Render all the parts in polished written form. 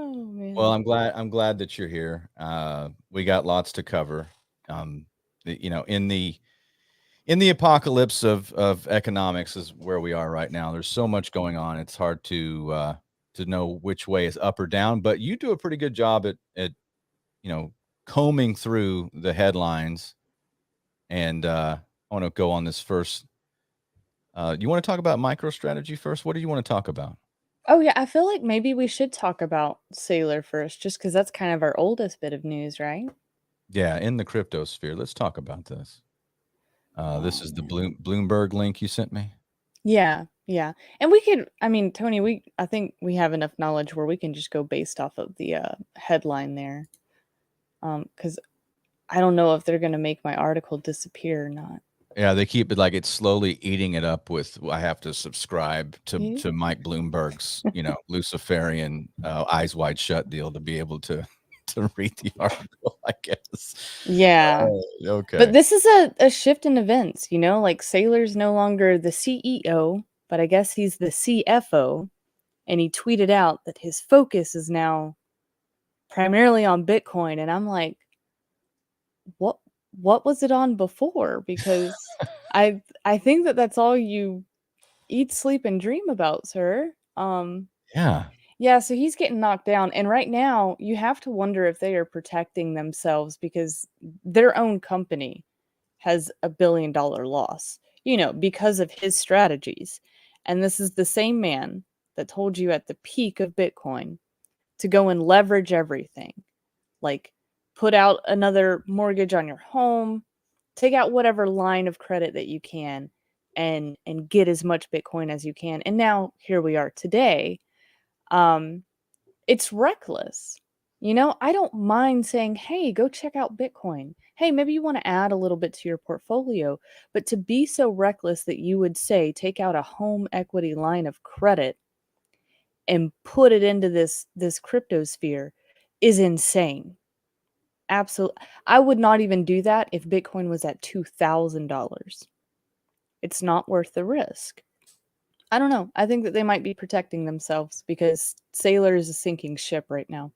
Oh Well, man. I'm glad that you're here. We got lots to cover. In the apocalypse of economics is where we are right now. There's so much going on. It's hard to know which way is up or down. But you do a pretty good job at you know combing through the headlines. And I want to go on this first. You want to talk about MicroStrategy first? What do you want to talk about? Oh yeah, I feel like maybe we should talk about Sailor first, just because that's kind of our oldest bit of news, right? Yeah, in the crypto sphere. Let's talk about this. This Oh is the man. Bloomberg link you sent me. Yeah, yeah. And we could, I mean, Tony, I think we have enough knowledge where we can just go based off of the headline there. Because I don't know if they're gonna make my article disappear or not. Yeah, they keep it like it's slowly eating it up with I have to subscribe Yeah. to Mike Bloomberg's, Luciferian eyes wide shut deal to be able to to read the article, I guess. Yeah. But Okay. this is a shift in events, like Sailor's no longer the CEO, but I guess he's the CFO. And he tweeted out that his focus is now primarily on Bitcoin. And I'm like, what what was it on before? Because I think that that's all you eat, sleep, and dream about, sir. Yeah. Yeah, so he's getting knocked down. And right now, you have to wonder if they are protecting themselves because their own company has $1 billion loss, because of his strategies. And this is the same man that told you at the peak of Bitcoin to go and leverage everything. Like put out another mortgage on your home, take out whatever line of credit that you can and get as much Bitcoin as you can. And now here we are today. Um it's reckless. I don't mind saying, "Hey, go check out Bitcoin. Hey, maybe you want to add a little bit to your portfolio." But to be so reckless that you would say, take out a home equity line of credit and put it into this crypto sphere is insane. Absolutely. I would not even do that if Bitcoin was at $2,000. It's not worth the risk. I don't know. I think that they might be protecting themselves because Sailor is a sinking ship right now.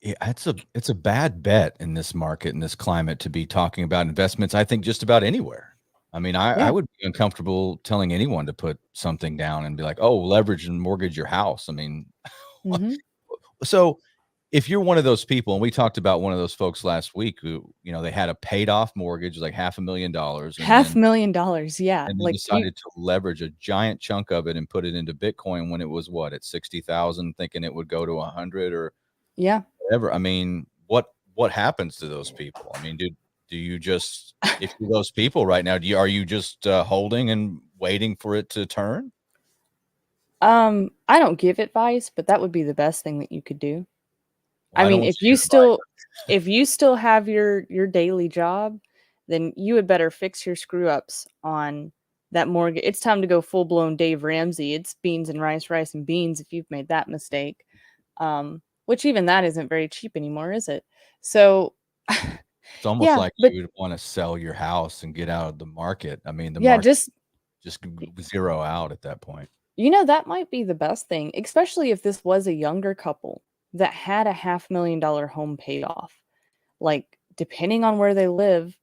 Yeah, it's a bad bet in this market, in this climate, to be talking about investments, I think just about anywhere. I mean, I Yeah. would be uncomfortable telling anyone to put something down and be like, "Oh, leverage and mortgage your house." I mean, Mhm. so if you're one of those people, and we talked about one of those folks last week who, they had a paid off mortgage, like $500,000, and Half then million dollars, yeah, like, you decided to leverage a giant chunk of it and put it into Bitcoin when it was what, at 60,000, thinking it would go to 100 or yeah. whatever. I mean, what happens to those people? I mean, do you just, if you're those people right now, are you just holding and waiting for it to turn? I don't give advice, but that would be the best thing that you could do. Well, I I don't mean, want you to if you still have your daily job, then you would better fix your screw ups on that mortgage. It's time to go full blown Dave Ramsey. It's beans and rice, rice and beans if you've made that mistake. Which even that isn't very cheap anymore, is it? So, It's almost yeah, like but you would wanna sell your house and get out of the market. I mean, the yeah, market just just zero out at that point. that might be the best thing, especially if this was a younger couple that had a $500,000 home paid off. Like, depending on where they live,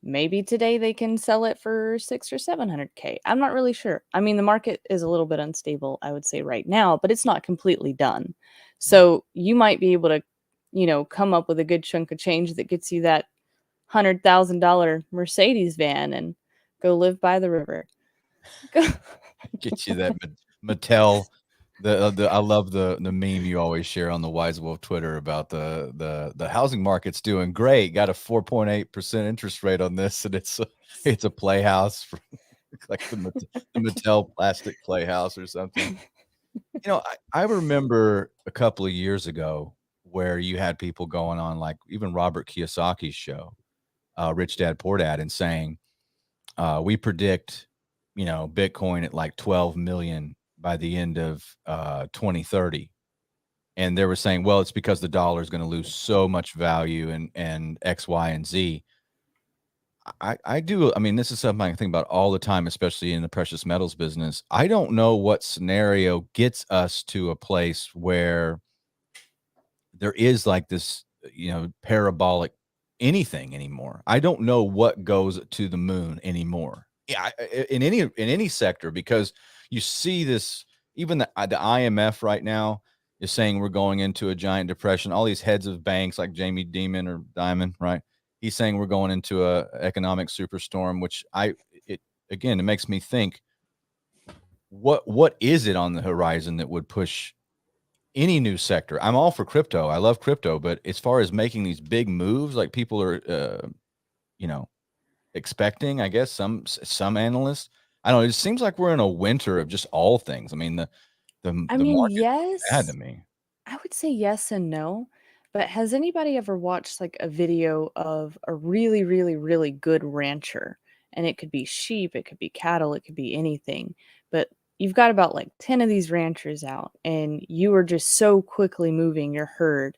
maybe today they can sell it for 6 or 700K. I'm not really sure. I mean, the market is a little bit unstable, I would say right now, but it's not completely done. Right. So you might be able to, come up with a good chunk of change that gets you that $100,000 Mercedes van and go live by the river. Go- Get you that Mattel. The I love the meme you always share on the Wise Wolf Twitter about the housing market's doing great. Got a 4.8% interest rate on this, and it's a playhouse for like the Mattel plastic playhouse or something. I remember a couple of years ago where you had people going on, like even Robert Kiyosaki's show, Rich Dad Poor Dad, and saying, we predict, Bitcoin at like 12 million by the end of 2030. And they were saying, well, it's because the dollar is going to lose so much value and X, Y, and Z. I do. I mean, this is something I think about all the time, especially in the precious metals business. I don't know what scenario gets us to a place where there is like this, parabolic anything anymore. I don't know what goes to the moon anymore. Yeah, in any sector, because you see this. Even the IMF right now is saying we're going into a giant depression. All these heads of banks like Jamie Dimon or Diamond, right? He's saying we're going into a economic superstorm, which it again, it makes me think, what is it on the horizon that would push any new sector? I'm all for crypto. I love crypto, but as far as making these big moves, like people are, you know, expecting, I guess some analysts, I don't know. It seems like we're in a winter of just all things. I mean, I the mean, market bad to yes, me. I would say yes and no. But has anybody ever watched like a video of a really, really, really good rancher? And it could be sheep, it could be cattle, it could be anything. But you've got about like 10 of these ranchers out, and you are just so quickly moving your herd.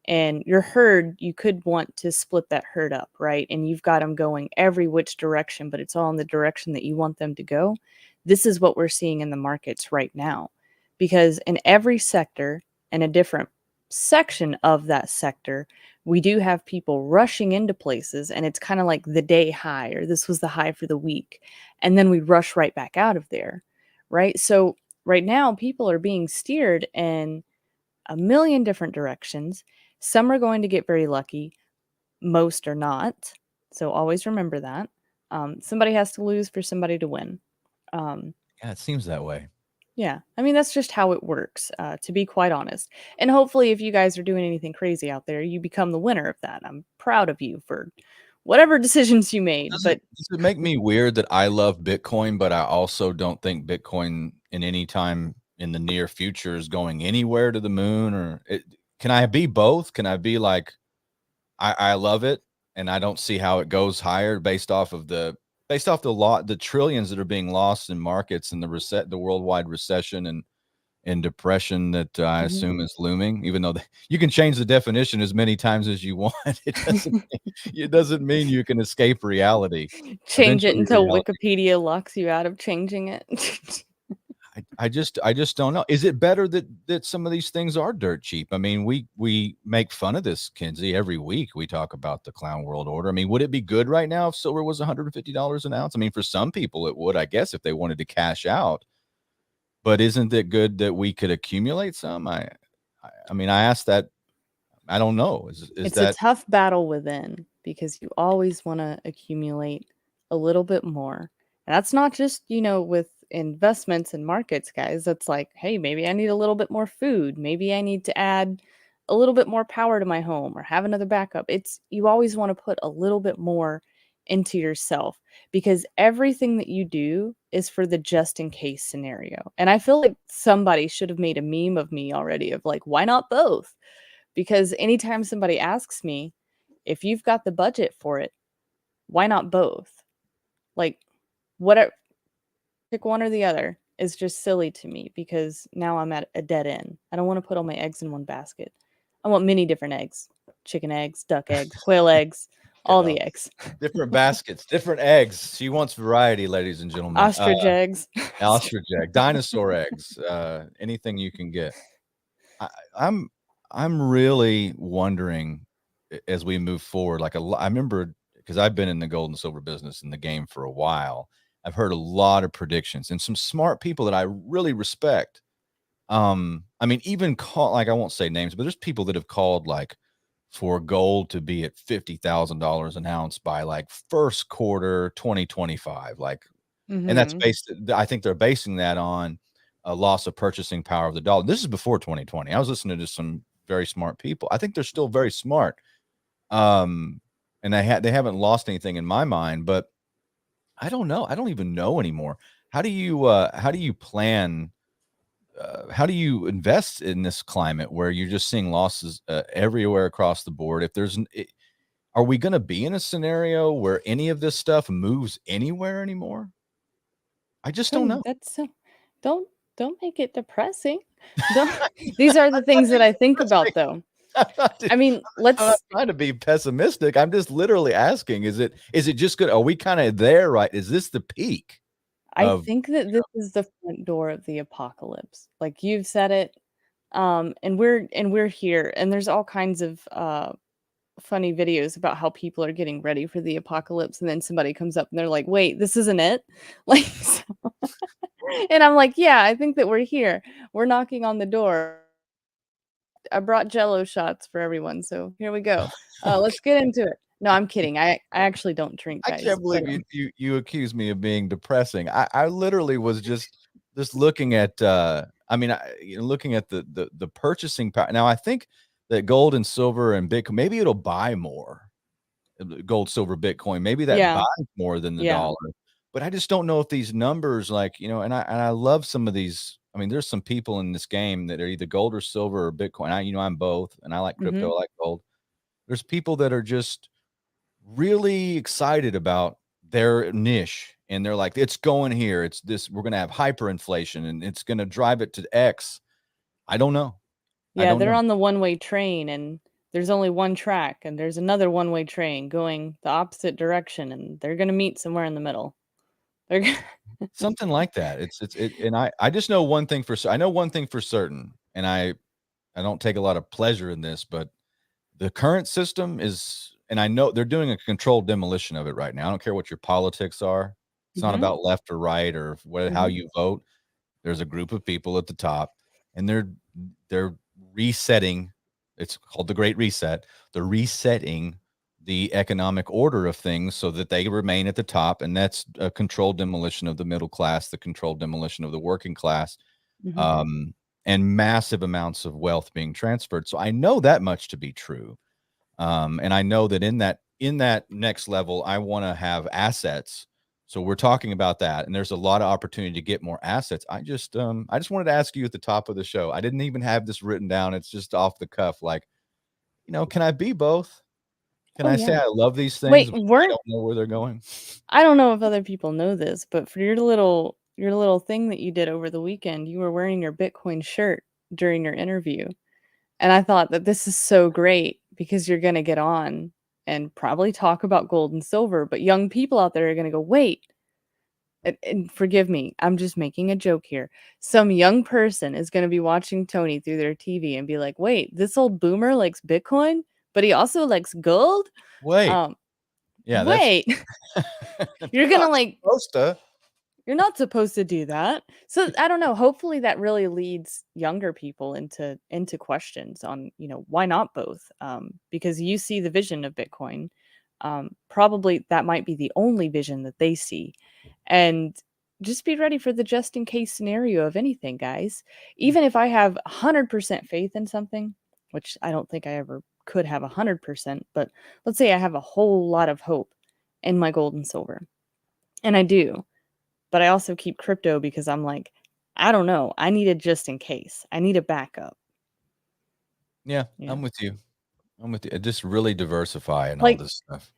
And your herd, you could want to split that herd up, right? And you've got them going every which direction, but it's all in the direction that you want them to go. This is what we're seeing in the markets right now. Because in every sector and a different section of that sector, we do have people rushing into places, and it's kind of like the day high, or this was the high for the week. And then we rush right back out of there, right? So right now, people are being steered in a million different directions. Some are going to get very lucky, most are not. So always remember that. Somebody has to lose for somebody to win. Um, Yeah, it seems that way. yeah, I mean, that's just how it works, to be quite honest. And hopefully, if you guys are doing anything crazy out there, you become the winner of that. I'm proud of you for whatever decisions you made. Does it But does it make me weird that I love Bitcoin, but I also don't think Bitcoin in any time in the near future is going anywhere to the moon? Or can I be both? Can I be like, I love it, and I don't see how it goes higher based off the trillions that are being lost in markets and the worldwide recession and depression that I mhm. assume is looming. Even though you can change the definition as many times as you want, it doesn't mean you can escape reality. Change it Eventually, until reality. Wikipedia locks you out of changing it. I just don't know. Is it better that some of these things are dirt cheap? I mean, we make fun of this, Kinsey, every week. We talk about the clown world order. I mean, would it be good right now if silver was $150 an ounce? I mean, for some people it would, I guess, if they wanted to cash out. But isn't it good that we could accumulate some? I mean, I asked that. I don't know. Is It's a that tough battle within, because you always want to accumulate a little bit more. And that's not just, with investments and markets, guys. That's like, hey, maybe I need a little bit more food. Maybe I need to add a little bit more power to my home or have another backup. It's you always want to put a little bit more into yourself, because everything that you do is for the just in case scenario. And I feel like somebody should have made a meme of me already of like, why not both? Because anytime somebody asks me, if you've got the budget for it, why not both? Like, whatever, pick one or the other is just silly to me, because now I'm at a dead end. I don't want to put all my eggs in one basket. I want many different eggs: chicken eggs, duck eggs, quail eggs, all yeah, the eggs, different baskets, different eggs? She wants variety, ladies and gentlemen. ostrich eggs. Ostrich egg, dinosaur eggs, anything you can get. I, I'm I'm really wondering as we move forward. I remember because I've been in the gold and silver business in the game for a while. I've heard a lot of predictions and some smart people that I really respect. I mean, even call like I won't say names, but there's people that have called like for gold to be at $50,000 an ounce by like first quarter 2025. And that's Mhm. based. I think they're basing that on a loss of purchasing power of the dollar. This is before 2020. I was listening to some very smart people. I think they're still very smart. Um, and they haven't lost anything in my mind, but I don't know. I don't even know anymore. How do you plan? How do you invest in this climate where you're just seeing losses everywhere across the board? Are we going to be in a scenario where any of this stuff moves anywhere anymore? I just don't Oh, know. that's so don't don't make it depressing. Don't These are the things that I think about though. I mean, I'm not let's trying to be pessimistic. I'm just literally asking, is it just good? Are we kind of there, right? Is this the peak I of, think that this is the front door of the apocalypse. Like you've said it, and we're here, and there's all kinds of funny videos about how people are getting ready for the apocalypse, and then somebody comes up and they're like, "Wait, this isn't it?" Like, so and I'm like, "Yeah, I think that we're here. We're knocking on the door. I brought Jello shots for everyone, so here we go. okay. Let's get into it." No, I'm kidding. I actually don't drink, I guys, can't but, believe you accuse me of being depressing. I literally was just looking at I mean looking at the purchasing power. Now I think that gold and silver and Bitcoin, maybe it'll buy more. Gold, silver, Bitcoin, maybe that yeah, buys more than the yeah. dollar. But I just don't know if these numbers, like, and I love some of these. I mean, there's some people in this game that are either gold or silver or Bitcoin. I'm both, and I like crypto, Mhm. I like gold. There's people that are just really excited about their niche, and they're like, it's going here. It's this, we're gonna have hyperinflation and it's gonna drive it to X. I don't know. I Yeah, don't they're know. on the one-way train, and there's only one track, and there's another one-way train going the opposite direction, and they're gonna meet somewhere in the middle. They're go Something like that. And I just know one thing for I know one thing for certain, and I don't take a lot of pleasure in this, but the current system is, and I know they're doing a controlled demolition of it right now. I don't care what your politics are. It's not Mhm, about left or right or what how mhm, you vote. There's a group of people at the top, and they're resetting. It's called the Great Reset. They're resetting the economic order of things so that they remain at the top, and that's a controlled demolition of the middle class, the controlled demolition of the working class, mhm. um, and massive amounts of wealth being transferred. So I know that much to be true. And I know that in that next level, I want to have assets. So we're talking about that, and there's a lot of opportunity to get more assets. I just wanted to ask you at the top of the show. I didn't even have this written down. It's just off the cuff. Like, can I be both? Can Oh, I say yeah. I love these things, Wait, but I weren't don't know where they're going? I don't know if other people know this, but for your little thing that you did over the weekend, you were wearing your Bitcoin shirt during your interview, and I thought that this is so great because you're gonna get on and probably talk about gold and silver, but young people out there are gonna go, "Wait," and forgive me, I'm just making a joke here. Some young person is gonna be watching Tony through their TV and be like, "Wait, this old boomer likes Bitcoin, but he also likes gold? Wait, Um, yeah, that's wait." You're you're gonna, not like, supposed to. you're not supposed to do that. So, I don't know, hopefully that really leads younger people into questions on, why not both? Because you see the vision of Bitcoin. Probably that might be the only vision that they see. And just be ready for the just in case scenario of anything, guys. Even if I have 100% faith in something, which I don't think I ever could have 100%, but let's say I have a whole lot of hope in my gold and silver, and I do, but I also keep crypto because I'm like, I don't know. I need it just in case. I need a backup. Yeah, Yeah. I'm with you. I'm with you. Just really diversify and all Like, this stuff.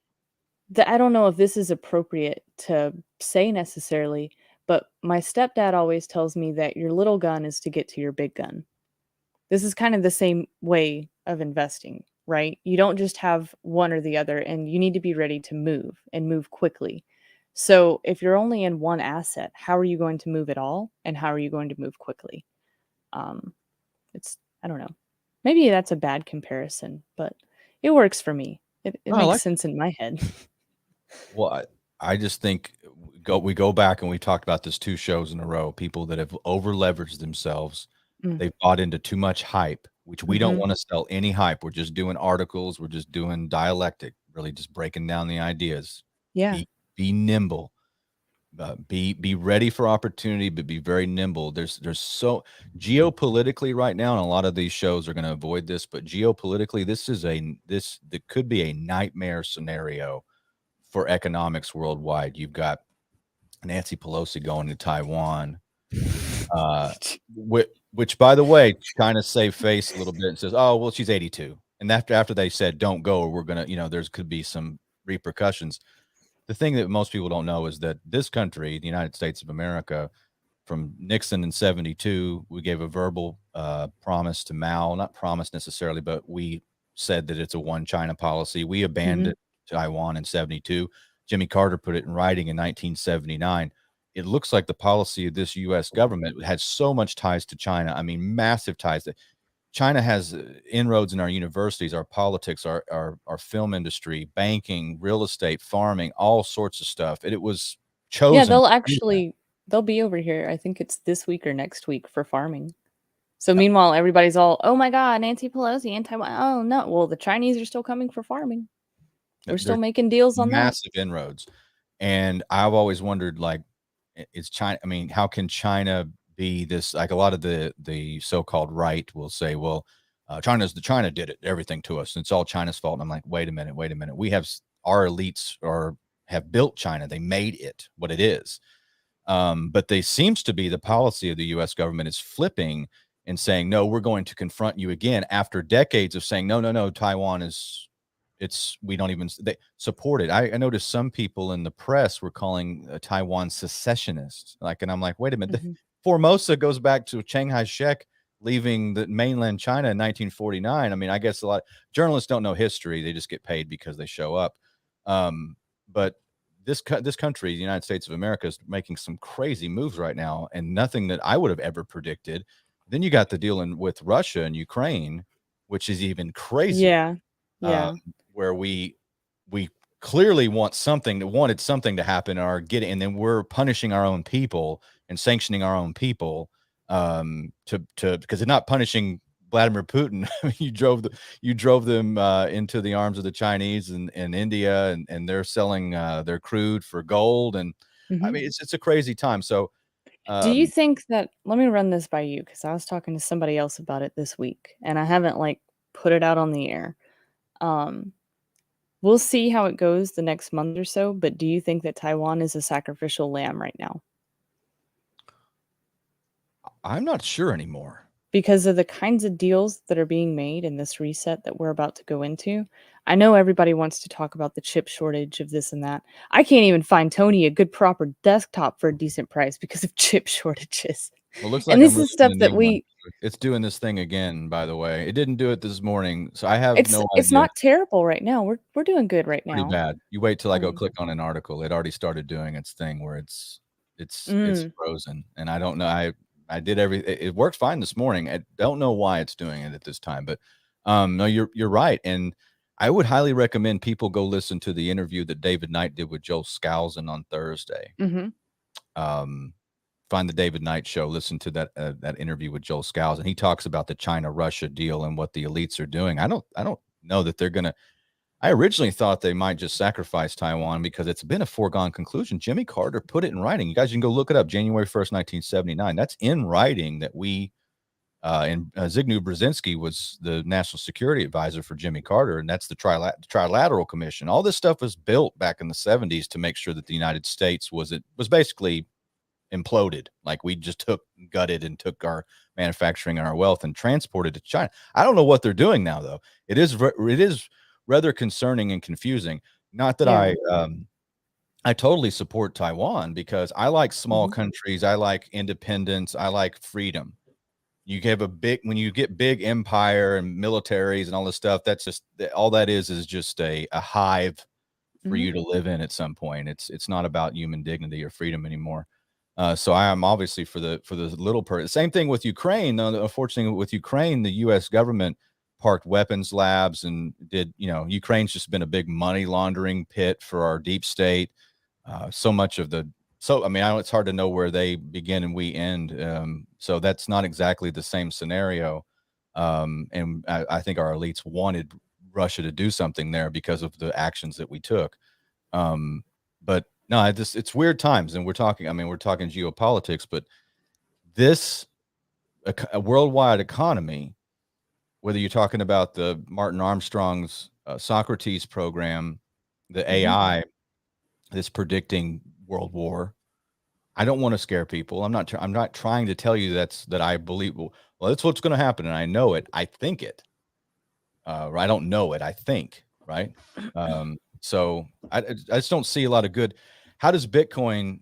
I don't know if this is appropriate to say necessarily, but my stepdad always tells me that your little gun is to get to your big gun. This is kind of the same way of investing, right? You don't just have one or the other, and you need to be ready to move and move quickly. So, if you're only in one asset, how are you going to move it all? And how are you going to move quickly? Um, It's I don't know. Maybe that's a bad comparison, but it works for me. It No, I makes like sense in my head. Well, I just think we go back and we talked about this 2 shows in a row, people that have over leveraged themselves. Mm, They've bought into too much hype, which we don't mhm. wanna sell any hype. We're just doing articles, we're just doing dialectic, really just breaking down the ideas. Yeah. Be nimble, be ready for opportunity, but be very nimble. There's so geopolitically right now, and a lot of these shows are gonna avoid this, but geopolitically, this that could be a nightmare scenario for economics worldwide. You've got Nancy Pelosi going to Taiwan, uh, which by the way, kind of save face a little bit and says, "Oh, well, she's 82." And after they said, "Don't go," we're gonna, there's could be some repercussions. The thing that most people don't know is that this country, the United States of America, from Nixon in 72. We gave a verbal promise to Mao, not promise necessarily, but we said that it's a one China policy. We abandoned Taiwan in 72. Jimmy Carter put it in writing in 1979. It looks like the policy of this U.S. government had so much ties to China. I mean, massive ties. China has inroads in our universities, our politics, our film industry, banking, real estate, farming, all sorts of stuff. And it was chosen. Yeah, they'll be over here. I think it's this week or next week for farming. So meanwhile, everybody's all, oh my God, Nancy Pelosi and Taiwan. Oh no, well, the Chinese are still coming for farming. We're still making deals on that. Massive inroads. And I've always wondered, like, is China, I mean, how can China be this, like a lot of the so-called right will say, well, China did it, everything to us. It's all China's fault. And I'm like, wait a minute. We have our elites have built China. They made it what it is. But they seems to be the policy of the U.S. government is flipping and saying, no, we're going to confront you again after decades of saying, no, Taiwan is, we don't even, they support it. I noticed some people in the press were calling Taiwan secessionists. Like, and I'm like, wait a minute. Formosa goes back to Chiang Kai-shek leaving the mainland China in 1949. I mean, I guess a lot of journalists don't know history. They just get paid because they show up. But this country, the United States of America, is making some crazy moves right now, and nothing that I would have ever predicted. Then you got the deal with Russia and Ukraine, which is even crazier. Yeah. Where we clearly wanted something to happen, and then we're punishing our own people and sanctioning our own people because they're not punishing Vladimir Putin. you drove them into the arms of the Chinese and India, and they're selling their crude for gold. And I mean, it's a crazy time. So do you think that, let me run this by you, because I was talking to somebody else about it this week and I haven't like put it out on the air. We'll see how it goes the next month or so, but do you think that Taiwan is a sacrificial lamb right now? I'm not sure anymore. Because of the kinds of deals that are being made in this reset that we're about to go into. I know everybody wants to talk about the chip shortage of this and that. I can't even find Tony a good proper desktop for a decent price because of chip shortages. Well, looks like and this is stuff that it's doing this thing again, by the way. It didn't do it this morning, so I have no idea. It's not terrible right now. We're doing good right now. Pretty bad. You wait till I go click on an article. It already started doing its thing where it's frozen, and I don't know. I did it worked fine this morning. I don't know why it's doing it at this time, but no, you're right. And I would highly recommend people go listen to the interview that David Knight did with Joe Skousen on Thursday. Find the David Knight show, listen to that interview with Joel Skousen. He talks about the China-Russia deal and what the elites are doing. I don't know that they're gonna. I originally thought they might just sacrifice Taiwan because it's been a foregone conclusion. Jimmy Carter put it in writing. You guys can go look it up. January 1st, 1979. That's in writing that we. And Zygmunt Brzezinski was the national security advisor for Jimmy Carter, and that's the Trilateral Commission. All this stuff was built back in the 70s to make sure that the United States was basically imploded. Like we just gutted and took our manufacturing and our wealth and transported to China. I don't know what they're doing now, though. It is rather concerning and confusing. Not that I totally support Taiwan because I like small countries. I like independence. I like freedom. You have when you get big empire and militaries and all this stuff, that's just all that is just a hive for you to live in at some point. It's not about human dignity or freedom anymore. So I am obviously for the little person. Same thing with Ukraine. Unfortunately, with Ukraine, the U.S. government parked weapons labs and Ukraine's just been a big money laundering pit for our deep state. I mean, it's hard to know where they begin and we end. So that's not exactly the same scenario. And I think our elites wanted Russia to do something there because of the actions that we took. But no, it's weird times, and we're talking geopolitics, but a worldwide economy, whether you're talking about the Martin Armstrong's Socrates program, the AI that's predicting world war. I don't want to scare people. I'm not trying to tell you that I believe, well, that's what's going to happen. And I know it. I think it, I don't know it. I think, right. So I just don't see a lot of good. How does Bitcoin,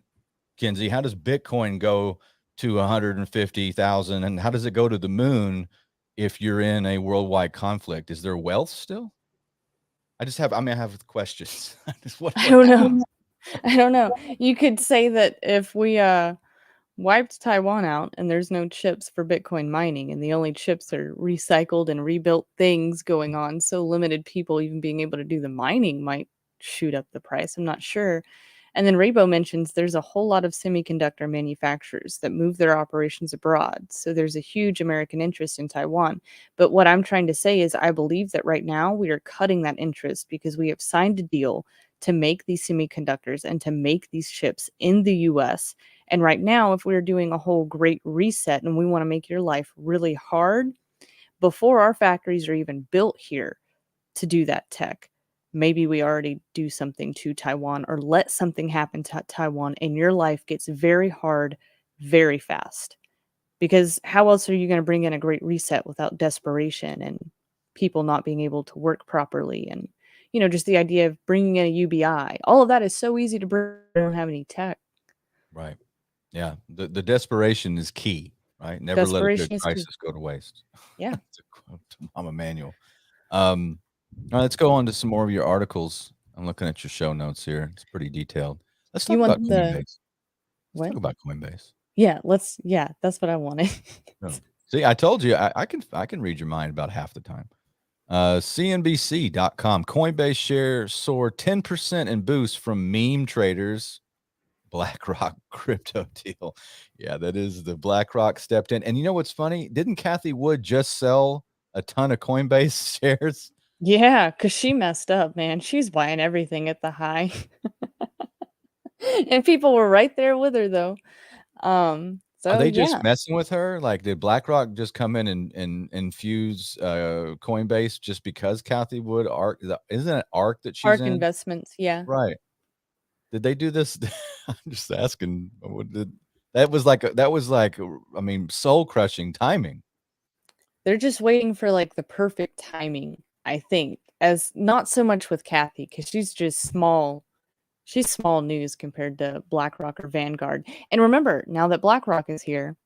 Kinsey, go to 150,000, and how does it go to the moon if you're in a worldwide conflict? Is there wealth still? I have questions. I don't know. I don't know. You could say that if we wiped Taiwan out and there's no chips for Bitcoin mining and the only chips are recycled and rebuilt things going on, so limited people even being able to do the mining might shoot up the price. I'm not sure. And then Rabo mentions there's a whole lot of semiconductor manufacturers that move their operations abroad. So there's a huge American interest in Taiwan. But what I'm trying to say is I believe that right now we are cutting that interest because we have signed a deal to make these semiconductors and to make these chips in the US. And right now, if we're doing a whole great reset and we want to make your life really hard before our factories are even built here to do that tech, maybe we already do something to Taiwan or let something happen to Taiwan and your life gets very hard very fast. Because how else are you going to bring in a great reset without desperation and people not being able to work properly? And, just the idea of bringing in a UBI, all of that is so easy to bring. We don't have any tech. Right. Yeah. The desperation is key, right? Never let a good Desperation is key. crisis go to waste. Yeah. It's a quote to Mama Manual. All right, let's go on to some more of your articles. I'm looking at your show notes here. It's pretty detailed. Let's talk You about want Coinbase. Let's what? talk about Coinbase. Yeah, that's what I wanted. Oh. See, I told you I can read your mind about half the time. CNBC.com. Coinbase shares soar 10% in boost from meme traders. BlackRock crypto deal. Yeah, that is the BlackRock stepped in. And you know what's funny? Didn't Kathy Wood just sell a ton of Coinbase shares? Yeah, because she messed up, man. She's buying everything at the high. And people were right there with her though. Are So they yeah. just messing with her? Like, did BlackRock just come in and infuse Coinbase just because Kathy Wood isn't it ARK that she's ARK in? Investments, yeah. Right. Did they do this? I'm just asking. That was like I mean, soul crushing timing. They're just waiting for like the perfect timing, I think. As not so much with Kathy, because she's just small. She's small news compared to BlackRock or Vanguard. And remember, now that BlackRock is here,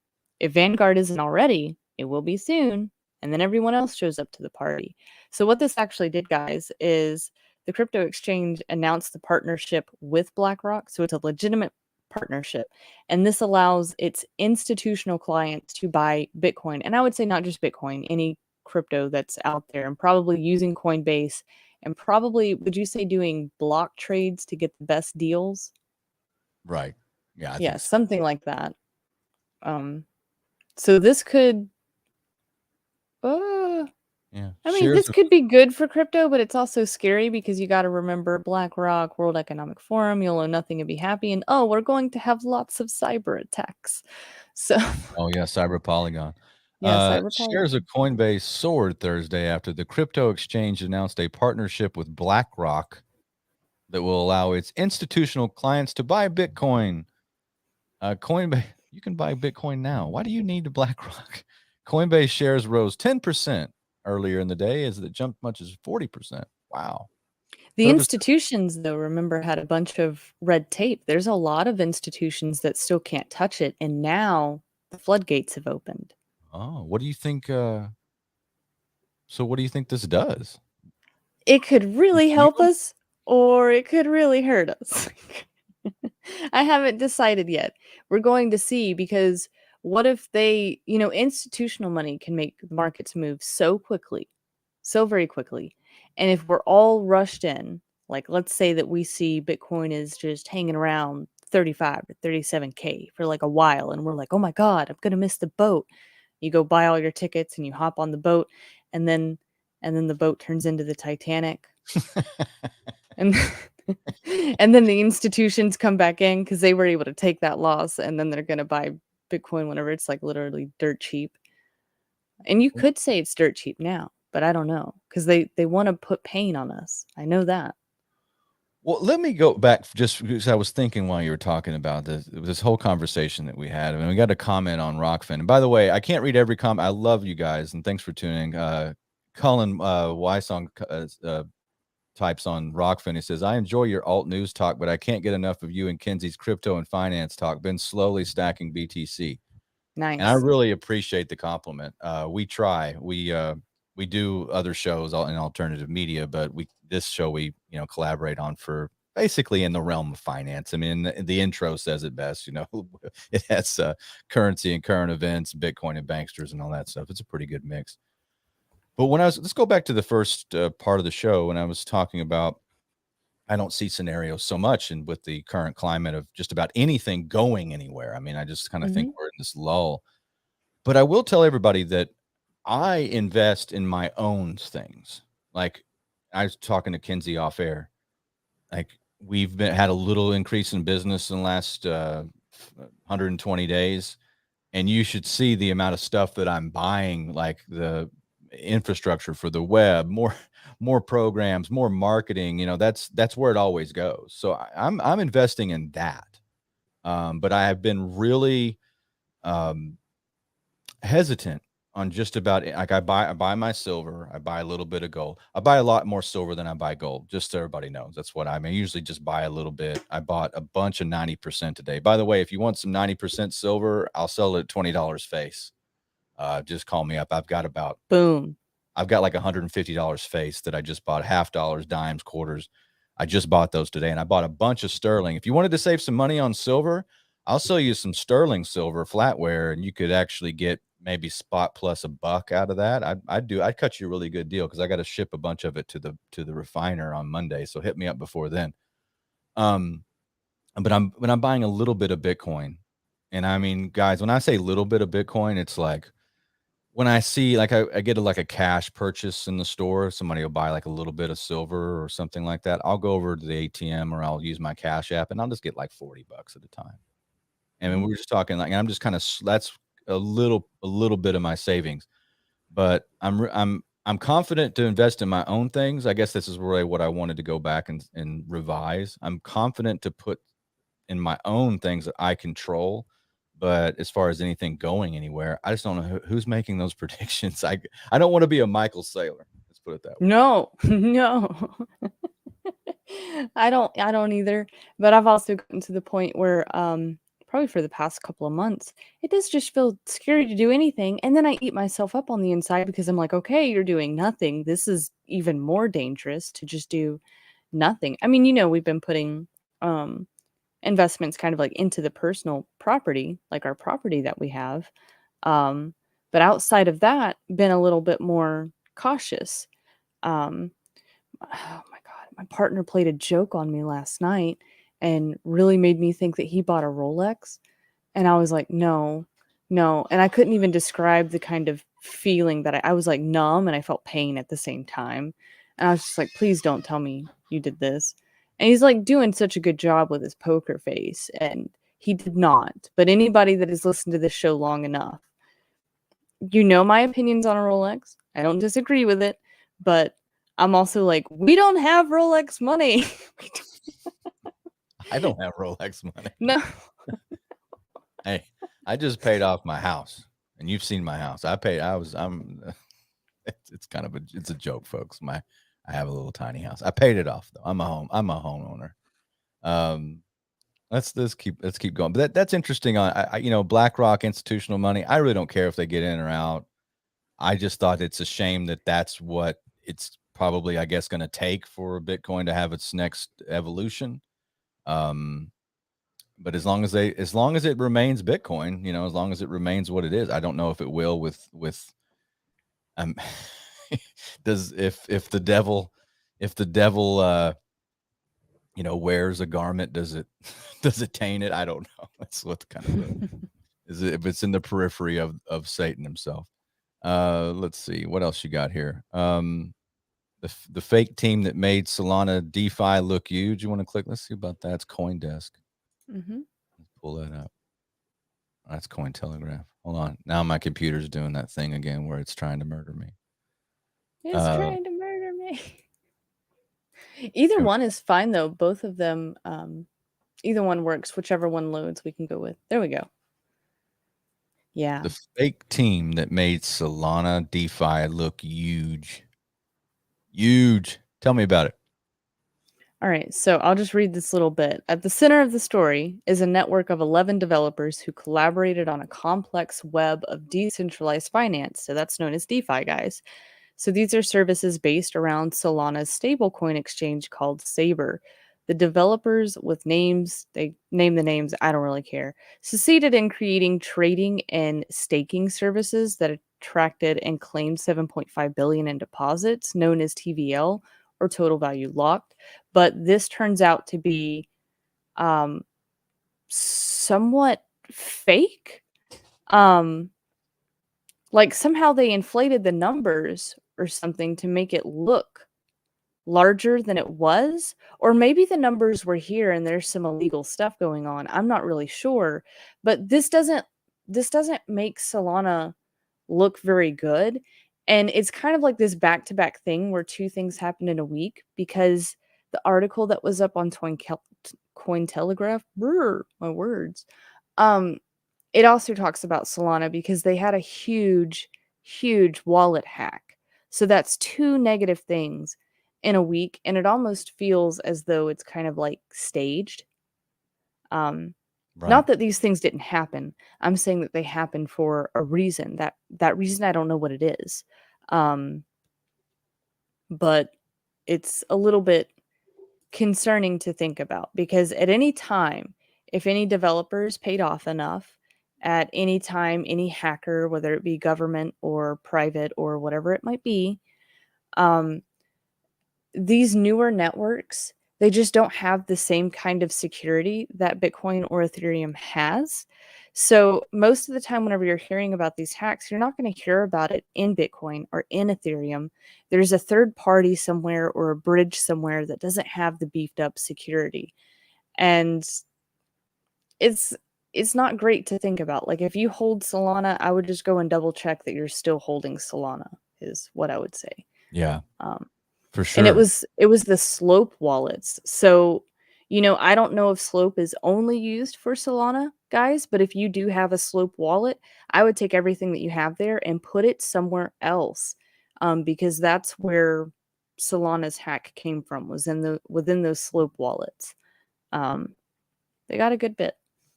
if Vanguard isn't already, it will be soon. And then everyone else shows up to the party. So, what this actually did, guys, is the crypto exchange announced the partnership with BlackRock. So, it's a legitimate partnership. And this allows its institutional clients to buy Bitcoin. And I would say not just Bitcoin, any crypto that's out there, and probably using Coinbase and probably, would you say doing block trades to get the best deals? Right. Yeah, I Yeah, think so. something like that. So this could, uh, Yeah. I mean, this could be good for crypto, but it's also scary because you got to remember BlackRock, World Economic Forum, you'll own nothing and be happy. And oh, we're going to have lots of cyber attacks. So, Oh yeah, Cyber Polygon. yeah, cyber Shares of Coinbase soared Thursday after the crypto exchange announced a partnership with BlackRock that will allow its institutional clients to buy Bitcoin. Coinbase, you can buy Bitcoin now. Why do you need BlackRock? Coinbase shares rose 10% earlier in the day as it jumped much as 40%. Wow. The institutions, though, remember, had a bunch of red tape. There's a lot of institutions that still can't touch it, and now the floodgates have opened. Oh, what do you think? So, what do you think this does? It could really help us, or it could really hurt us. I haven't decided yet. We're going to see, because what if they, institutional money can make the markets move so quickly, so very quickly. And if we're all rushed in, like let's say that we see Bitcoin is just hanging around 35 or 37K for like a while, and we're like, oh my God, I'm going to miss the boat. You go buy all your tickets and you hop on the boat, and then the boat turns into the Titanic. And and then the institutions come back in because they were able to take that loss, and then they're going to buy Bitcoin whenever it's like literally dirt cheap. And you could say it's dirt cheap now, but I don't know, because they want to put pain on us. I know that. Well, let me go back just because I was thinking while you were talking about this whole conversation that we had. I mean, we got a comment on Rockfin. And by the way, I can't read every comment. I love you guys, and thanks for tuning. Colin Wysong types on Rockfin. He says, I enjoy your alt news talk, but I can't get enough of you and Kenzie's crypto and finance talk. Been slowly stacking BTC. And I Nice. really appreciate the compliment. We try. We do other shows in alternative media, but this show we collaborate on for basically in the realm of finance. I mean, the intro says it best. It has currency and current events, Bitcoin and banksters and all that stuff. It's a pretty good mix. But let's go back to the first part of the show when I was talking about I don't see scenarios so much and with the current climate of just about anything going anywhere. I mean, I just kind of think Hmm. we're in this lull. But I will tell everybody that I invest in my own things. Like I was talking to Kinsey off air. Like had a little increase in business in the last 120 days, and you should see the amount of stuff that I'm buying, like the infrastructure for the web, more programs, more marketing. That's where it always goes. So I'm investing in that. But I have been really hesitant on just about like I buy my silver, I buy a little bit of gold. I buy a lot more silver than I buy gold, just so everybody knows. That's what I mean. I usually just buy a little bit. I bought a bunch of 90% today. By the way, if you want some 90% silver, I'll sell it at $20 face. Just call me up. I've got Boom. like $150 face that I just bought, half dollars, dimes, quarters. I just bought those today, and I bought a bunch of sterling. If you wanted to save some money on silver, I'll sell you some sterling silver flatware, and you could actually get maybe spot plus a buck out of that. I'd cut you a really good deal because I got to ship a bunch of it to the refiner on Monday. So hit me up before then. Um, but I'm buying a little bit of Bitcoin, and I mean, guys, when I say little bit of Bitcoin, it's like when I see like I get like a cash purchase in the store, somebody will buy like a little bit of silver or something like that. I'll go over to the ATM or I'll use my Cash App and I'll just get like $40 at a time. And then Mhm. we're just talking like I'm just kind of that's a little bit of my savings, but I'm confident to invest in my own things. I guess this is really what I wanted to go back and revise. I'm confident to put in my own things that I control. But as far as anything going anywhere, I just don't know who's making those predictions. I don't want to be a Michael Saylor. Let's put it that way. No, no. I don't either. But I've also gotten to the point where probably for the past couple of months, it does just feel scary to do anything. And then I eat myself up on the inside because I'm like, okay, you're doing nothing. This is even more dangerous to just do nothing. I mean, we've been putting um investments kind of like into the personal property, like our property that we have. Um, but outside of that, been a little bit more cautious. Um, oh my God, my partner played a joke on me last night and really made me think that he bought a Rolex. And I was like, no, no. And I couldn't even describe the kind of feeling that I was like numb and I felt pain at the same time. And I was just like, please don't tell me you did this. And he's like doing such a good job with his poker face. And he did not. But anybody that has listened to this show long enough, my opinions on a Rolex. I don't disagree with it. But I'm also like, we don't have Rolex money. I don't have Rolex money. No. Hey, I just paid off my house, and you've seen my house. It's kind of it's a joke, folks. I have a little tiny house. I paid it off though. I'm a homeowner. Um, let's keep going. But that's interesting. BlackRock institutional money. I really don't care if they get in or out. I just thought it's a shame that that's what it's probably, I guess, going to take for Bitcoin to have its next evolution. But as long as it remains Bitcoin, as long as it remains what it is, I don't know if it will with um does if the devil wears a garment, does it does it taint it? I don't know. That's what kind of is it if it's in the periphery of Satan himself. Let's see what else you got here. The fake team that made Solana DeFi look huge. You want to click? Let's see about that. It's CoinDesk. Hmm. Let's pull that up. That's Cointelegraph. Hold on. Now my computer's doing that thing again where it's trying to murder me. It's trying to murder me. Either one is fine though. Both of them, either one works. Whichever one loads, we can go with. There we go. Yeah. The fake team that made Solana DeFi look huge. Huge. Tell me about it. All right, so I'll just read this little bit. At the center of the story is a network of 11 developers who collaborated on a complex web of decentralized finance. So that's known as DeFi, guys. So these are services based around Solana's stablecoin exchange called Saber. The developers with names, they name the names, I don't really care, succeeded in creating trading and staking services that attracted and claimed 7.5 billion in deposits, known as TVL or total value locked. But this turns out to be um, somewhat fake. Um, like somehow they inflated the numbers or something to make it look larger than it was, or maybe the numbers were here and there's some illegal stuff going on. I'm not really sure, but this doesn't make Solana look very good. And it's kind of like this back-to-back thing where two things happened in a week because the article that was up on Cointelegraph, brr, my words, um, it also talks about Solana because they had a huge, huge wallet hack. So that's two negative things in a week, and it almost feels as though it's kind of like staged. Um, Right. Not that these things didn't happen. I'm saying that they happened for a reason. That reason I don't know what it is. Um, but it's a little bit concerning to think about because at any time, if any developers paid off enough, at any time, any hacker, whether it be government or private or whatever it might be, um, these newer networks, they just don't have the same kind of security that Bitcoin or Ethereum has. So most of the time, whenever you're hearing about these hacks, you're not going to hear about it in Bitcoin or in Ethereum. There's a third party somewhere or a bridge somewhere that doesn't have the beefed up security. And it's it's not great to think about. Like if you hold Solana, I would just go and double check that you're still holding Solana is what I would say. Yeah, Um, for and it sure. was it was the Slope wallets. So, I don't know if Slope is only used for Solana, guys, but if you do have a Slope wallet, I would take everything that you have there and put it somewhere else, because that's where Solana's hack came from, was within those Slope wallets. Um, they got a good bit.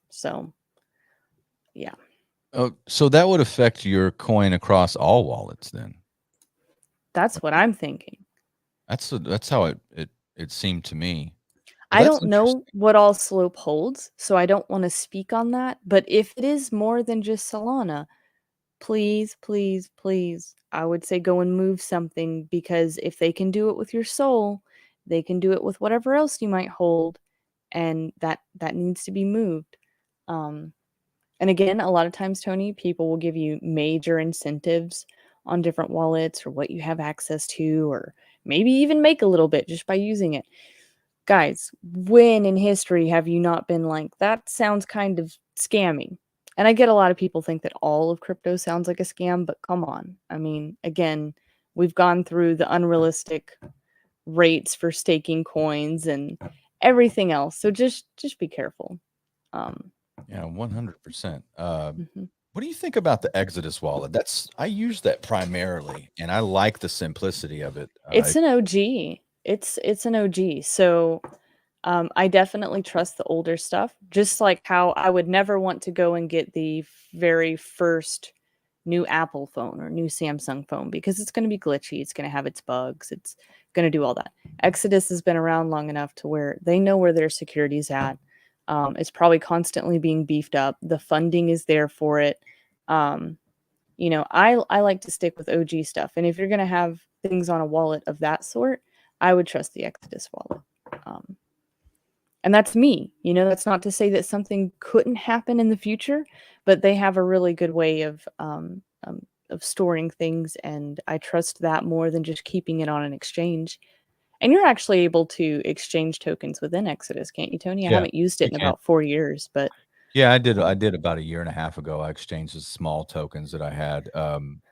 So, yeah, Oh, so that would affect your coin across all wallets then. that's what I'm thinking. That's how it seemed to me. Well, I that's don't know interesting. what all Slope holds, so I don't want to speak on that. But if it is more than just Solana, please, please, please, I would say go and move something because if they can do it with your soul, they can do it with whatever else you might hold, and that needs to be moved. Um, and again, a lot of times, Tony, people will give you major incentives on different wallets or what you have access to, or maybe even make a little bit just by using it. Guys, when in history have you not been like, that sounds kind of scammy? And I get a lot of people think that all of crypto sounds like a scam, but come on. I mean, again, we've gone through the unrealistic rates for staking coins and everything else. So just be careful. Um, Yeah, 100%. mhm. What do you think about the Exodus wallet? I use that primarily, and I like the simplicity of it. It's an OG. It's an OG. So I definitely trust the older stuff, just like how I would never want to go and get the very first new Apple phone or new Samsung phone because it's going to be glitchy. It's going to have its bugs. It's going to do all that. Exodus has been around long enough to where they know where their security's at. It's probably constantly being beefed up. The funding is there for it. Um, I like to stick with OG stuff. And if you're going to have things on a wallet of that sort, I would trust the Exodus wallet. Um, and that's me. That's not to say that something couldn't happen in the future, but they have a really good way of storing things, and I trust that more than just keeping it on an exchange. And you're actually able to exchange tokens within Exodus, can't you, Tony? I Yeah, haven't used it you in can. about 4 years, but Yeah, I did about a year and a half ago. I exchanged the small tokens that I had,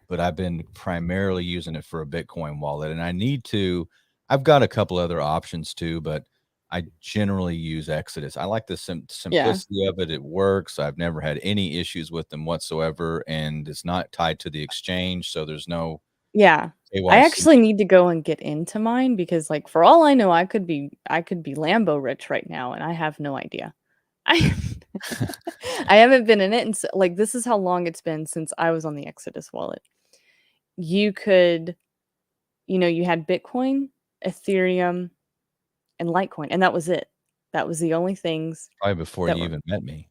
but I've been primarily using it for a Bitcoin wallet, and I've got a couple other options too, but I generally use Exodus. I like the yeah, simplicity of it. It works. I've never had any issues with them whatsoever, and it's not tied to the exchange, so there's no Yeah. I KYC. actually need to go and get into mine because, like, for all I know, I could be Lambo rich right now, and I have no idea. I I haven't been in it, and like, this is how long it's been since I was on the Exodus wallet. You could, you had Bitcoin, Ethereum, and Litecoin, and that was it. That was the only things Probably before that you were. even met me.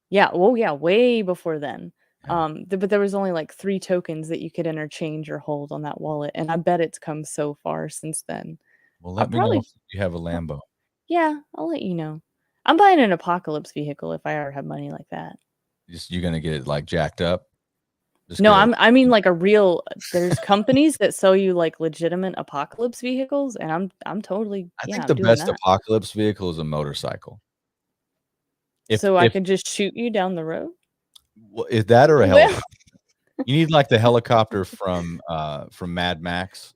Yeah, well, yeah, way before then. Yeah. But there was only like 3 tokens that you could interchange or hold on that wallet, and I bet it's come so far since then. Well, I'll let me know probably if you have a uh, Lambo. yeah, I'll let you know. I'm buying an apocalypse vehicle if I ever have money like that. You're gonna get it like jacked up. Just No, get a. I mean like a real there's companies that sell you like legitimate apocalypse vehicles, and I'm totally, I yeah, think I'm the doing best that. apocalypse vehicle is a motorcycle. So I If could just shoot you down the road? is that or a Well, helicopter? You need like the helicopter from Mad Max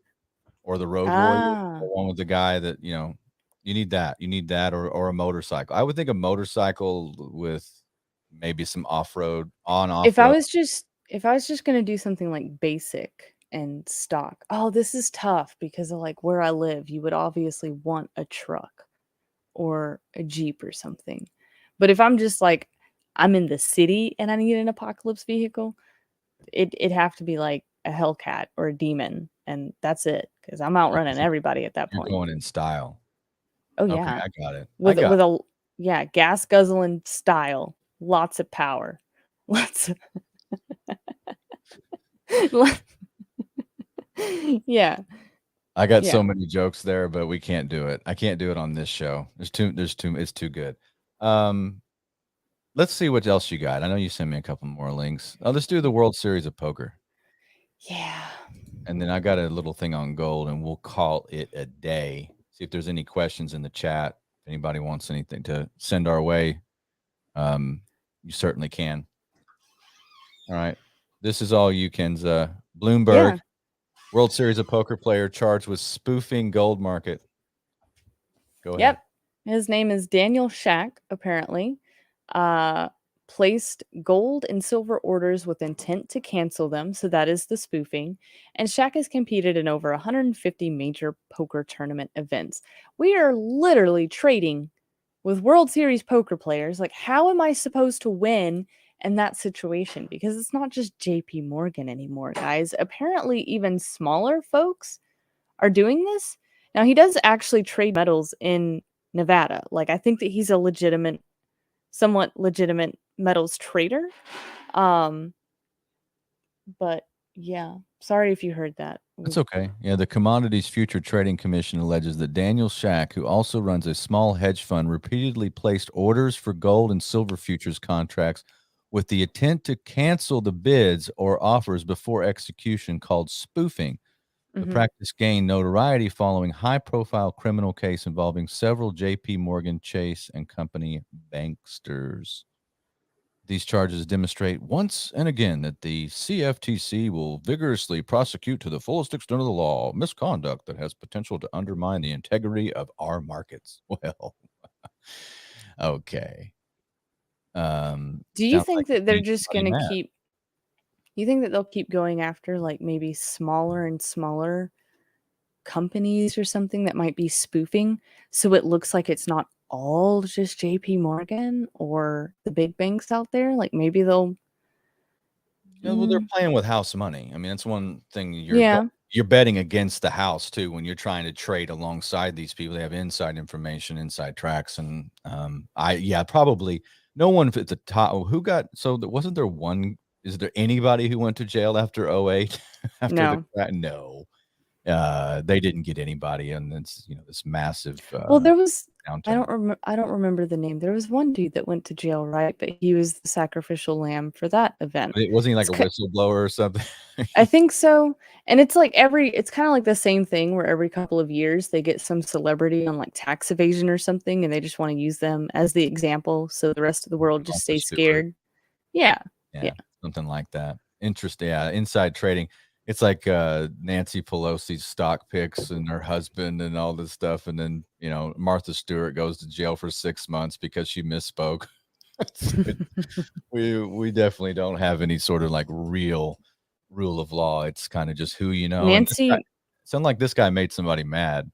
or the Road Warrior, the ah. one with the guy that you need that. You need that or a motorcycle. I would think a motorcycle with maybe some off If I road. was just if I was just gonna do something like basic and stock, oh, this is tough because of like where I live. You would obviously want a truck or a Jeep or something. But if I'm just like I'm in the city and I need an apocalypse vehicle, it'd have to be like a Hellcat or a Demon, and that's it because I'm outrunning everybody at that You're point. going in style. Oh Okay, yeah, I got it. I with got with a yeah, gas guzzling style, lots of power, lots of yeah. I got Yeah. so many jokes there, but we can't do it. I can't do it on this show. It's too good. Um, let's see what else you got. I know you sent me a couple more links. Let's do the World Series of Poker. Yeah. And then I got a little thing on gold, and we'll call it a day. See if there's any questions in the chat. If anybody wants anything to send our way, you certainly can. All right. This is all you, Kenza. Bloomberg, Yeah. World Series of Poker player charged with spoofing gold market. Go ahead. Yep. His name is Daniel Shack, apparently. Uh placed gold and silver orders with intent to cancel them, so that is the spoofing. And Shack has competed in over 150 major poker tournament events. We are literally trading with World Series poker players. Like, how am I supposed to win in that situation? Because it's not just JP Morgan anymore, guys. Apparently, even smaller folks are doing this. Now, he does actually trade metals in Nevada. Like, I think that he's a legitimate, somewhat legitimate metals trader. Um, but yeah, sorry if you heard that. That's okay. Yeah, the Commodities Future Trading Commission alleges that Daniel Shack, who also runs a small hedge fund, repeatedly placed orders for gold and silver futures contracts with the intent to cancel the bids or offers before execution, called spoofing. The Mhm. practice gained notoriety following high-profile criminal case involving several J.P. Morgan Chase and Company banksters. These charges demonstrate once and again that the CFTC will vigorously prosecute to the fullest extent of the law misconduct that has potential to undermine the integrity of our markets. Well, okay. Do you Sounds like think it that they're made just somebody gonna mad. keep you think that they'll keep going after, like, maybe smaller and smaller companies or something that might be spoofing, so it looks like it's not all just JP Morgan or the big banks out there? Like, maybe they'll Yeah, well, they're mm, playing with house money. I mean, that's one thing yeah. you're betting against the house too when you're trying to trade alongside these people. They have inside information, inside tracks, and probably no one at the top. Who got so? Wasn't there one? Is there anybody who went to jail after '08 after the No. crash? No, they didn't get anybody, and it's this massive Well, there was downturn. I don't remember the name. There was one dude that went to jail, right? But he was the sacrificial lamb for that event. It wasn't he like It's a ki whistleblower or something. I think so, and it's like it's kinda like the same thing where every couple of years they get some celebrity on, like, tax evasion or something, and they just wanna use them as the example so the rest of the world just Martha stays Stewart. scared. Yeah, yeah. Yeah, something like that. Interesting. Yeah, inside trading. It's like Nancy Pelosi's stock picks and her husband and all this stuff, and then Martha Stewart goes to jail for 6 months because she misspoke. We definitely don't have any sort of like real rule of law. It's kind of just who you know. And this guy, Nancy sound like this guy made somebody mad.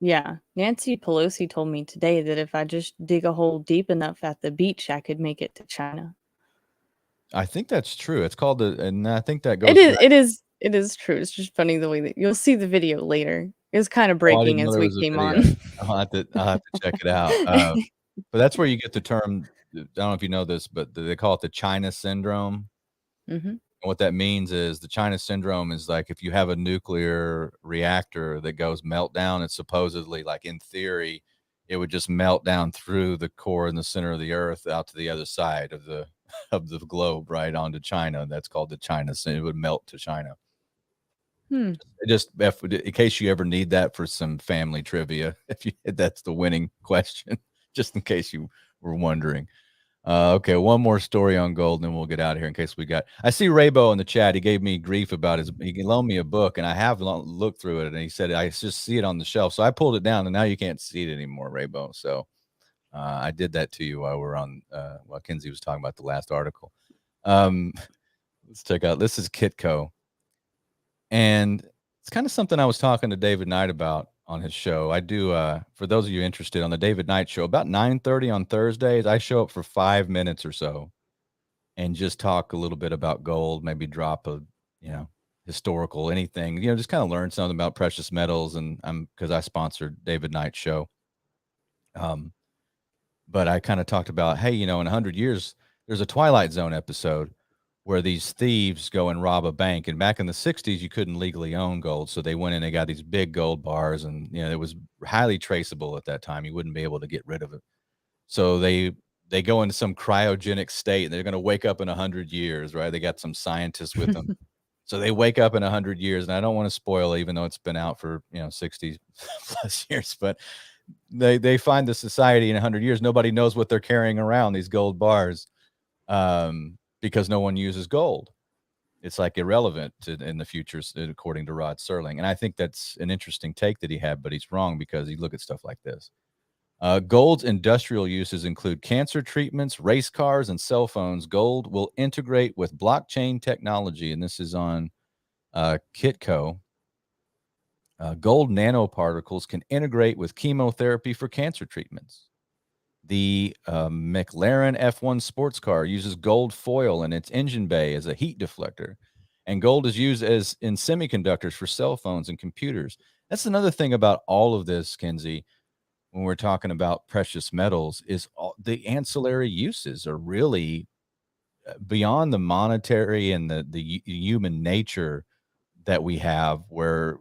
Yeah, Nancy Pelosi told me today that if I just dig a hole deep enough at the beach, I could make it to China. I think that's true. It's called and I think that It goes is back. it is it is true. It's just funny the way that you'll see the video later. It was kind of Oh, I breaking didn't know as there we was a came video. on. I'll have to check it out. But that's where you get the term. I don't know if you know this, but they call it the China syndrome. Mhm. And what that means is the China syndrome is like if you have a nuclear reactor that goes meltdown, it's supposedly like in theory, it would just melt down through the core in the center of the earth out to the other side of the of the globe, right onto China. That's called the China syndrome. It would melt to China. Hmm. Just in case you ever need that for some family trivia, if you that's the winning question, just in case you were wondering. Okay, one more story on gold, and then we'll get out of here in case we got. I see Raybo in the chat. He gave me grief about his. He loaned me a book, and I have looked through it, and he said I just see it on the shelf. So I pulled it down, and now you can't see it anymore, Raybo. So I did that to you while we're on. While Kinsey was talking about the last article. Um, let's check out. This is Kitco, and it's kind of something I was talking to David Knight about on his show. I do for those of you interested on the David Knight show about 9:30 on Thursdays. I show up for 5 minutes or so and just talk a little bit about gold, maybe drop a, historical anything, just kind of learn something about precious metals. And I'm because I sponsored David Knight's show. But I kind of talked about, hey, in 100 years, there's a Twilight Zone episode where these thieves go and rob a bank. And back in the 60s, you couldn't legally own gold. So they went in, they got these big gold bars, and, it was highly traceable at that time. You wouldn't be able to get rid of it. So they go into some cryogenic state, and they're going to wake up in 100 years, right? They got some scientists with them. So they wake up in 100 years, and I don't want to spoil, even though it's been out for 60 plus years, but they find the society in 100 years, nobody knows what they're carrying around, these gold bars, because no one uses gold. It's like irrelevant in the future, according to Rod Serling. And I think that's an interesting take that he had, but he's wrong because you look at stuff like this. Gold's industrial uses include cancer treatments, race cars, and cell phones. Gold will integrate with blockchain technology, and this is on Kitco. Gold nanoparticles can integrate with chemotherapy for cancer treatments. The McLaren F1 sports car uses gold foil in its engine bay as a heat deflector, and gold is used as in semiconductors for cell phones and computers. That's another thing about all of this, Kinsey, when we're talking about precious metals, is the ancillary uses are really beyond the monetary and the human nature that we have, where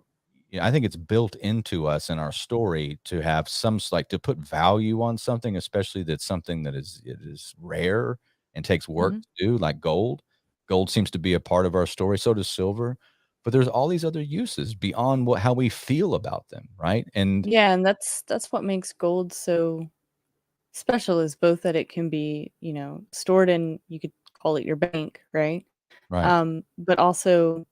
I think it's built into us in our story to have some like to put value on something, especially that's something that is rare and takes work Mhm. to do, like gold. Gold seems to be a part of our story. So does silver, but there's all these other uses beyond how we feel about them, right? And Yeah, and that's what makes gold so special is both that it can be, stored in, you could call it your bank, right? right, But also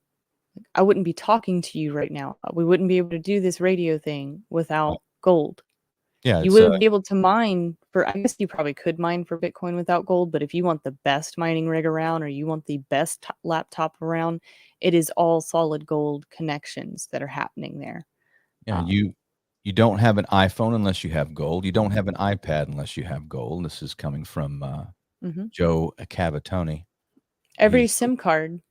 I wouldn't be talking to you right now. We wouldn't be able to do this radio thing right. without gold. Yeah, You it's wouldn't be able to mine for I guess you probably could mine for Bitcoin without gold, but if you want the best mining rig around or you want the best laptop around, it is all solid gold connections that are happening there. yeah, Um, you don't have an iPhone unless you have gold. You don't have an iPad unless you have gold. This is coming from mhm. Joe Cavatoni. Every He's SIM card.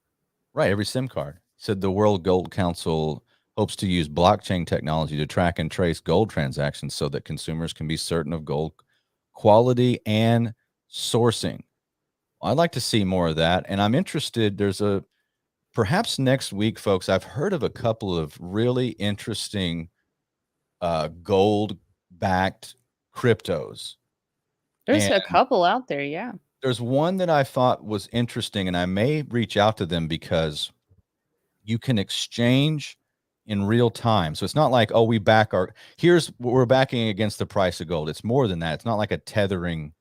right, every SIM card. Said the World Gold Council hopes to use blockchain technology to track and trace gold transactions so that consumers can be certain of gold quality and sourcing. I'd like to see more of that. And I'm interested. There's perhaps next week, folks. I've heard of a couple of really interesting gold backed cryptos. There's And a couple out there, yeah. there's one that I thought was interesting, and I may reach out to them because you can exchange in real time. So it's not like, oh, we're backing against the price of gold. It's more than that. It's not like a tethering,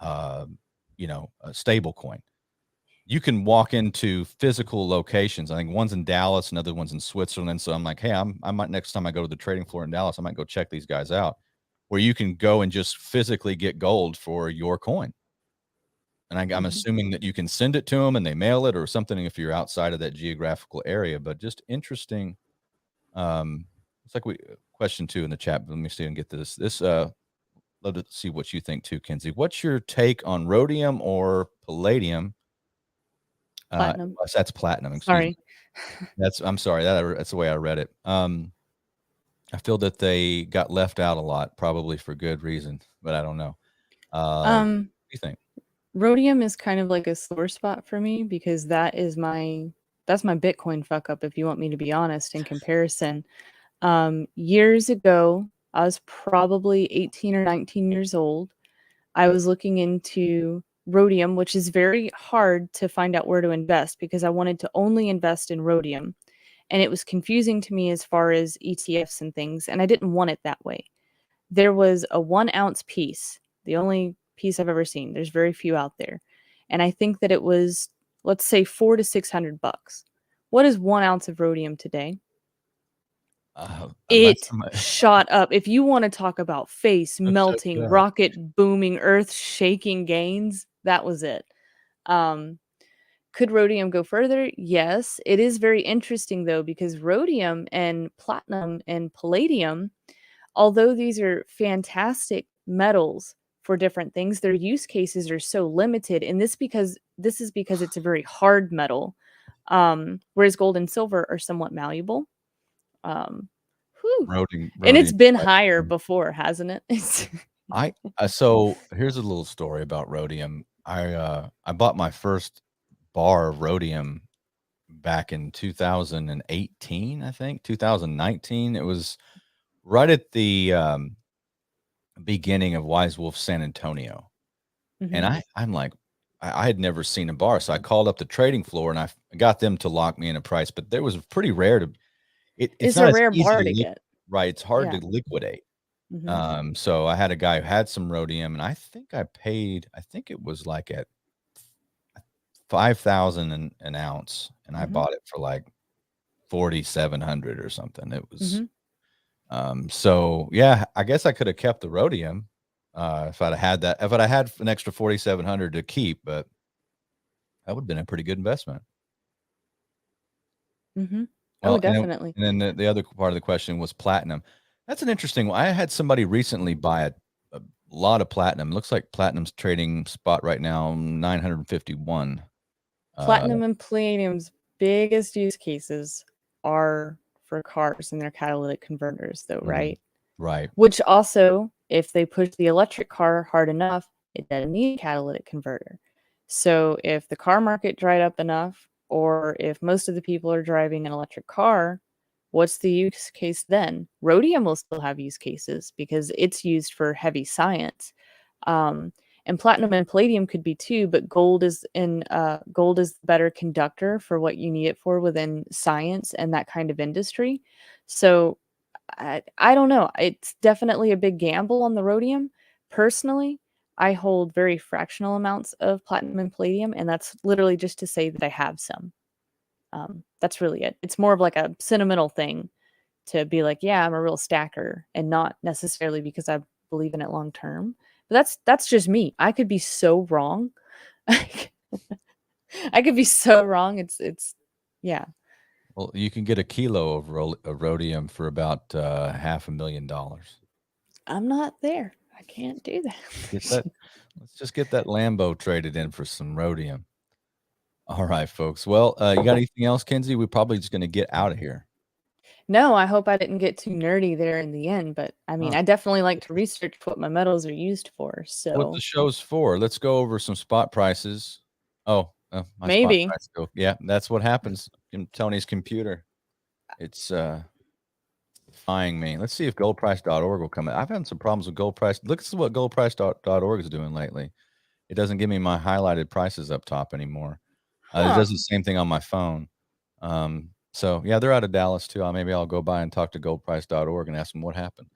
uh, a stable coin. You can walk into physical locations. I think one's in Dallas, another one's in Switzerland. So I'm like, hey, I might next time I go to the trading floor in Dallas, I might go check these guys out, where you can go and just physically get gold for your coin. And I'm Mhm. assuming that you can send it to them and they mail it or something if you're outside of that geographical area. But just interesting. It's like question 2 in the chat. Let me see and get this. Love to see what you think too, Kenzie. What's your take on rhodium or palladium? Platinum. That's platinum. Excuse me. Sorry. I'm sorry. That's the way I read it. I feel that they got left out a lot, probably for good reason, but I don't know. What do you think? Rhodium is kind of like a sore spot for me because that's my Bitcoin fuck up, if you want me to be honest, in comparison. Years ago, I was probably 18 or 19 years old. I was looking into rhodium, which is very hard to find out where to invest because I wanted to only invest in rhodium. And it was confusing to me as far as ETFs and things, and I didn't want it that way. There was a 1 ounce piece, the only piece I've ever seen. There's very few out there. And I think that it was, let's say, 400 to 600 bucks. What is 1 ounce of rhodium today? Last It time shot up. If you want to talk about face I'm so melting, shocked. rocket booming, earth shaking gains, that was it. Um, could rhodium go further? Yes. It is very interesting though, because rhodium and platinum and palladium, although these are fantastic metals for different things, their use cases are so limited. And this is because it's a very hard metal. Whereas gold and silver are somewhat malleable. Um, whew. And it's Rhodium. been higher before, hasn't it? So here's a little story about rhodium. I bought my first bar of rhodium back in 2018, I think 2019. It was right at the beginning of Wise Wolf San Antonio, and Mhm. I'm like, I had never seen a bar, so I called up the trading floor and I got them to lock me in a price. But there was pretty rare to it's It's not a as rare easy bar to to get. right. It's hard Yeah. to liquidate. Mhm. So I had a guy who had some rhodium, and I think it was like at 5,000 an ounce, and I Mhm. bought it for like 4,700 or something. It was Mhm. so yeah, I guess I could have kept the rhodium if I'd have had that, if I'd have had an extra 4,700 to keep, but that would have been a pretty good investment. Mhm. Oh, Well, definitely. and then the other part of the question was platinum. That's an interesting one. I had somebody recently buy a lot of platinum. Looks like platinum's trading spot right now 951. Uh, Platinum and palladium's biggest use cases are for cars and their catalytic converters, though, mhm, right? right. Which also, if they push the electric car hard enough, it doesn't need a catalytic converter. So if the car market dried up enough, or if most of the people are driving an electric car, what's the use case then? Rhodium will still have use cases because it's used for heavy science. Um, and platinum and palladium could be too, but gold is the better conductor for what you need it for within science and that kind of industry. So I don't know. It's definitely a big gamble on the rhodium. Personally, I hold very fractional amounts of platinum and palladium, and that's literally just to say that I have some. That's really it. It's more of like a sentimental thing to be like, yeah, I'm a real stacker, and not necessarily because I believe in it long term. But that's just me. I could be so wrong. I could be so wrong. It's yeah. Well, you can get a kilo of rhodium for about $500,000. I'm not there. I can't do Get that. that. Let's just get that Lambo traded in for some rhodium. All right, folks. Well, you got anything else, Kenzie? We're probably just going to get out of here. No, I hope I didn't get too nerdy there in the end, but I mean, Uh, I definitely like to research what my metals are used for. what the So show's for? Let's go over some spot prices. Oh, my spot maybe. price go. Yeah, that's what happens in Tony's computer. It's defying me. Let's see if goldprice.org will come in. I've had some problems with gold price. Look at what goldprice.org is doing lately. It doesn't give me my highlighted prices up top anymore. It Huh. does the same thing on my phone. So yeah, they're out of Dallas too. Maybe I'll go by and talk to goldprice.org and ask them what happened.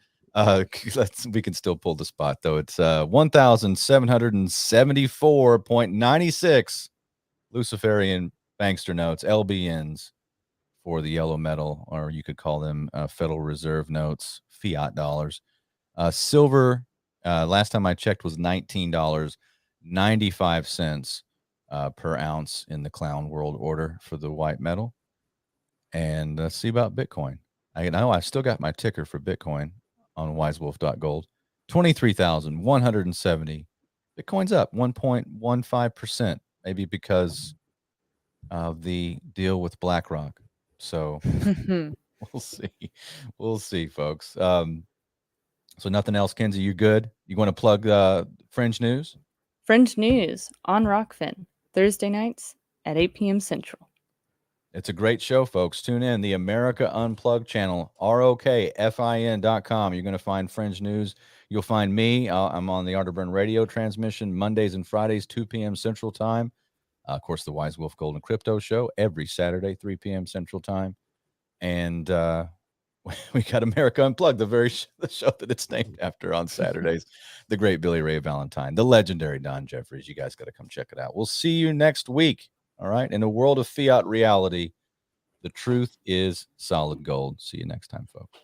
We can still pull the spot though. It's 1,774.96 Luciferian Bankster notes, LBNs for the yellow metal, or you could call them Federal Reserve notes, fiat dollars. Silver, last time I checked, was $19. 95 cents per ounce in the Clown World Order for the white metal. And let's see about Bitcoin. I know I still got my ticker for Bitcoin on wisewolf.gold. 23,170. Bitcoin's up 1.15%, maybe because of the deal with BlackRock. So we'll see. We'll see, folks. So nothing else, Kenzie. You good? You want to plug Fringe News? Fringe News on Rockfin, Thursday nights at 8 p.m. Central. It's a great show, folks. Tune in. The America Unplugged channel, ROKFIN.com. You're going to find Fringe News. You'll find me. I'm on the Arterburn radio transmission Mondays and Fridays, 2 p.m. Central Time. Of course, the Wise Wolf Gold and Crypto Show every Saturday, 3 p.m. Central Time. And we got America Unplugged, the show that it's named after on Saturdays. The great Billy Ray Valentine, the legendary Don Jeffries. You guys got to come check it out. We'll see you next week. All right. In a world of fiat reality, the truth is solid gold. See you next time, folks.